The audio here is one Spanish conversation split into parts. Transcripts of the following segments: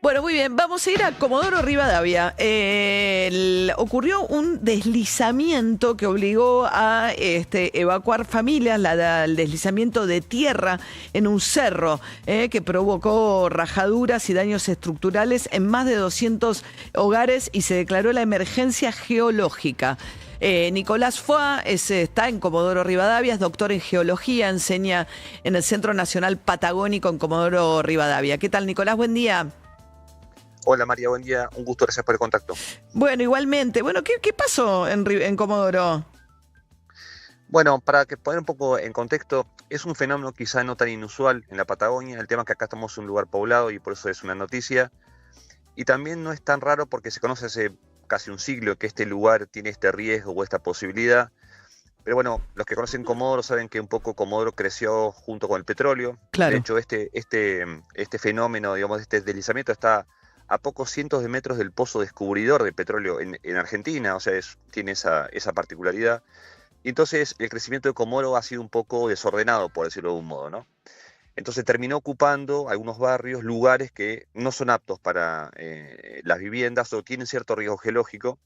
Bueno, muy bien, vamos a ir a Comodoro Rivadavia. Ocurrió un deslizamiento que obligó a evacuar familias, el deslizamiento de tierra en un cerro que provocó rajaduras y daños estructurales en más de 200 hogares y se declaró la emergencia geológica. Nicolás Foa está en Comodoro Rivadavia, es doctor en geología, enseña en el Centro Nacional Patagónico en Comodoro Rivadavia. ¿Qué tal, Nicolás? Buen día. Hola María, buen día, un gusto, gracias por el contacto. Bueno, igualmente. Bueno, ¿qué pasó en Comodoro? Bueno, para que poner un poco en contexto, es un fenómeno quizá no tan inusual en la Patagonia. El tema es que acá estamos en un lugar poblado y por eso es una noticia. Y también no es tan raro porque se conoce hace casi un siglo que este lugar tiene este riesgo o esta posibilidad. Pero bueno, los que conocen Comodoro saben que un poco Comodoro creció junto con el petróleo. Claro. De hecho, este fenómeno, digamos, este deslizamiento está a pocos cientos de metros del pozo descubridor de petróleo en Argentina, o sea, tiene esa particularidad. Y entonces el crecimiento de Comodoro ha sido un poco desordenado, por decirlo de un modo, ¿no? Entonces terminó ocupando algunos barrios, lugares que no son aptos para las viviendas o tienen cierto riesgo geológico.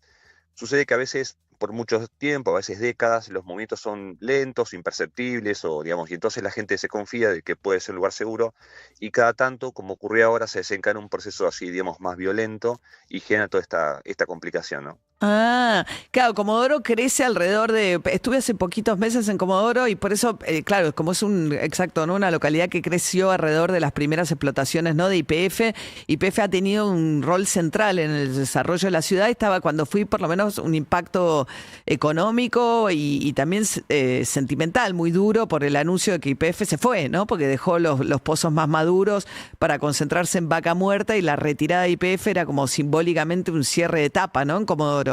Sucede que a veces, por mucho tiempo, a veces décadas, los movimientos son lentos, imperceptibles, o digamos, y entonces la gente se confía de que puede ser un lugar seguro, y cada tanto, como ocurrió ahora, se desencadena un proceso así, digamos, más violento y genera toda esta complicación, ¿no? Ah, claro, Comodoro crece alrededor de... Estuve hace poquitos meses en Comodoro y por eso, claro, como es exacto, ¿no? Una localidad que creció alrededor de las primeras explotaciones, ¿no? De YPF. YPF ha tenido un rol central en el desarrollo de la ciudad. Estaba cuando fui, por lo menos, un impacto económico y también sentimental, muy duro por el anuncio de que YPF se fue, ¿no? Porque dejó los pozos más maduros para concentrarse en Vaca Muerta y la retirada de YPF era como simbólicamente un cierre de etapa, ¿no? En Comodoro.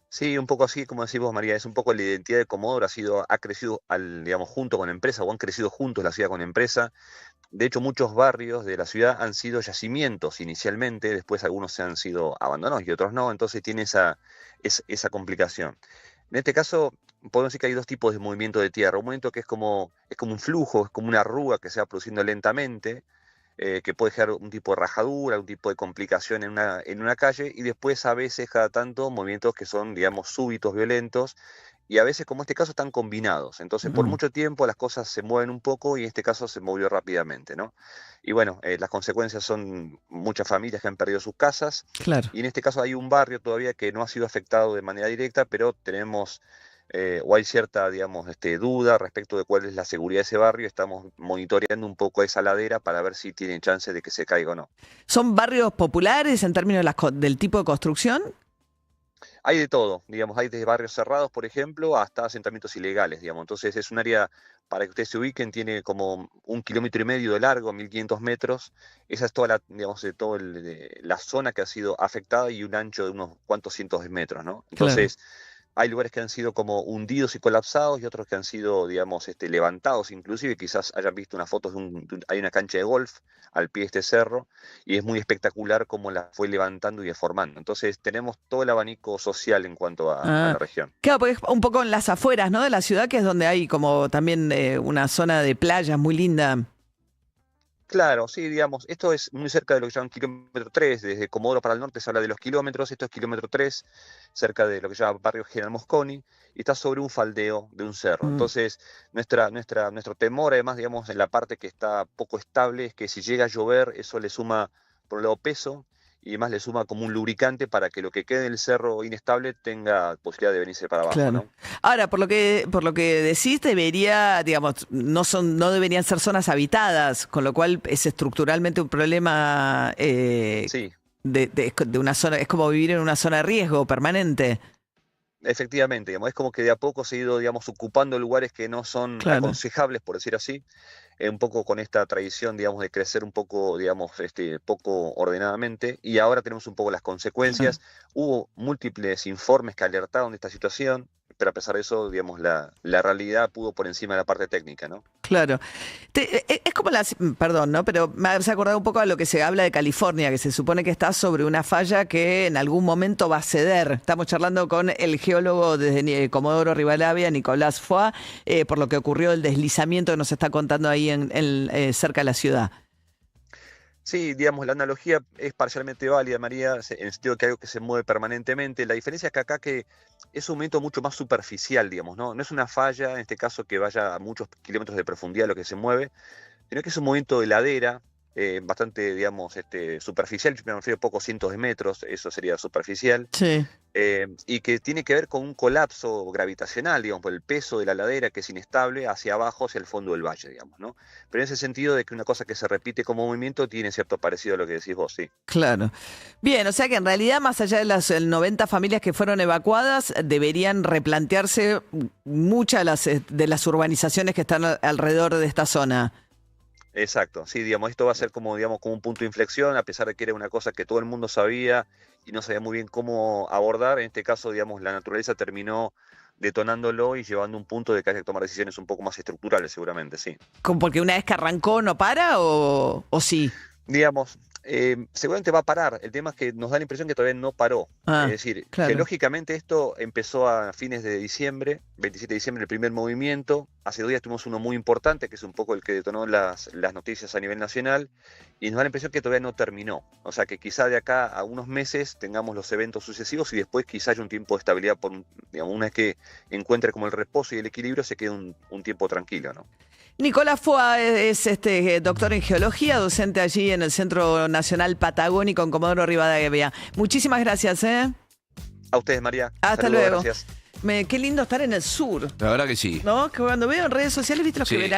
Sí, un poco así, como decís vos, María, es un poco la identidad de Comodoro, ha crecido digamos, junto con la empresa, o han crecido juntos la ciudad con la empresa. De hecho, muchos barrios de la ciudad han sido yacimientos inicialmente, después algunos se han sido abandonados y otros no, entonces tiene esa complicación. En este caso, podemos decir que hay dos tipos de movimiento de tierra. Un movimiento que es como un flujo, es como una arruga que se va produciendo lentamente, que puede generar un tipo de rajadura, un tipo de complicación en una calle, y después a veces cada tanto movimientos que son, digamos, súbitos, violentos, y a veces, como este caso, están combinados. Entonces, por mucho tiempo las cosas se mueven un poco y en este caso se movió rápidamente, ¿no? Y bueno, las consecuencias son muchas familias que han perdido sus casas, Claro. y en este caso hay un barrio todavía que no ha sido afectado de manera directa, pero tenemos o hay cierta, digamos, duda respecto de cuál es la seguridad de ese barrio. Estamos monitoreando un poco esa ladera para ver si tienen chance de que se caiga o no. ¿Son barrios populares en términos de del tipo de construcción? Hay de todo, digamos, hay desde barrios cerrados, por ejemplo, hasta asentamientos ilegales, digamos. Entonces es un área, para que ustedes se ubiquen, tiene como 1,5 kilómetros de largo, 1.500 metros. Esa es toda la zona que ha sido afectada y un ancho de unos cuantos cientos de metros, ¿no? Claro. Entonces, hay lugares que han sido como hundidos y colapsados y otros que han sido, digamos, levantados, inclusive quizás hayan visto unas fotos hay una cancha de golf al pie de este cerro y es muy espectacular cómo la fue levantando y deformando. Entonces tenemos todo el abanico social en cuanto a Ah, la región. claro, porque es un poco en las afueras, ¿no? De la ciudad, que es donde hay como también una zona de playas muy linda. Claro, sí, digamos, esto es muy cerca de lo que llaman kilómetro 3, desde Comodoro para el norte se habla de los kilómetros, esto es kilómetro 3, cerca de lo que se llama barrio General Mosconi, y está sobre un faldeo de un cerro. Mm. Entonces, nuestro temor, además, digamos, en la parte que está poco estable, es que si llega a llover, eso le suma, por un lado, peso, y además le suma como un lubricante para que lo que quede en el cerro inestable tenga posibilidad de venirse para abajo, Claro. ¿no? Ahora, por lo que decís, debería, digamos, no deberían ser zonas habitadas, con lo cual es estructuralmente un problema Sí. de una zona, es como vivir en una zona de riesgo permanente. Efectivamente, digamos, es como que de a poco se ha ido, digamos, ocupando lugares que no son Claro. aconsejables, por decir así, un poco con esta tradición, digamos, de crecer un poco, digamos, poco ordenadamente, y ahora tenemos un poco las Claro. consecuencias. Hubo múltiples informes que alertaron de esta situación, pero a pesar de eso, digamos, la realidad pudo por encima de la parte técnica, ¿no? Claro. Es como perdón, ¿no? Pero me hace acordar un poco a lo que se habla de California, que se supone que está sobre una falla que en algún momento va a ceder. Estamos charlando con el geólogo desde Comodoro Rivadavia, Nicolás Foa, por lo que ocurrió el deslizamiento que nos está contando ahí cerca de la ciudad. Sí, digamos, la analogía es parcialmente válida, María, en el sentido de que algo que se mueve permanentemente. La diferencia es que acá que es un movimiento mucho más superficial, digamos, ¿no? No es una falla, en este caso, que vaya a muchos kilómetros de profundidad lo que se mueve, sino que es un movimiento de ladera, bastante, digamos, superficial, yo me refiero a pocos cientos de metros, eso sería superficial, Sí. y que tiene que ver con un colapso gravitacional, digamos, por el peso de la ladera que es inestable hacia abajo, hacia el fondo del valle, digamos, ¿no? Pero en ese sentido de que una cosa que se repite como movimiento tiene cierto parecido a lo que decís vos, sí. Claro. Bien, o sea que en realidad, más allá de las 90 familias que fueron evacuadas, deberían replantearse muchas de las urbanizaciones que están alrededor de esta zona. Exacto, sí, digamos, esto va a ser como, digamos, como un punto de inflexión, a pesar de que era una cosa que todo el mundo sabía y no sabía muy bien cómo abordar. En este caso, digamos, la naturaleza terminó detonándolo y llevando a un punto de que haya que tomar decisiones un poco más estructurales, seguramente, sí. Porque una vez que arrancó no para o sí. Digamos, seguramente va a parar. El tema es que nos da la impresión que todavía no paró. Es Ah, decir, claro. geológicamente esto empezó a fines de diciembre, 27 de diciembre, el primer movimiento. Hace 2 días tuvimos uno muy importante, que es un poco el que detonó las noticias a nivel nacional, y nos da la impresión que todavía no terminó. O sea, que quizá de acá a unos meses tengamos los eventos sucesivos y después quizá haya un tiempo de estabilidad, digamos, una vez que encuentre como el reposo y el equilibrio, se quede un tiempo tranquilo, ¿no? Nicolás Foa es doctor en geología, docente allí en el Centro Nacional Patagónico en Comodoro Rivadavia. Muchísimas gracias, ¿eh? A ustedes, María. Hasta Saludos, luego. gracias. Qué lindo estar en el sur, La verdad que sí. ¿no? Que cuando veo en redes sociales, viste los que Sí. verán.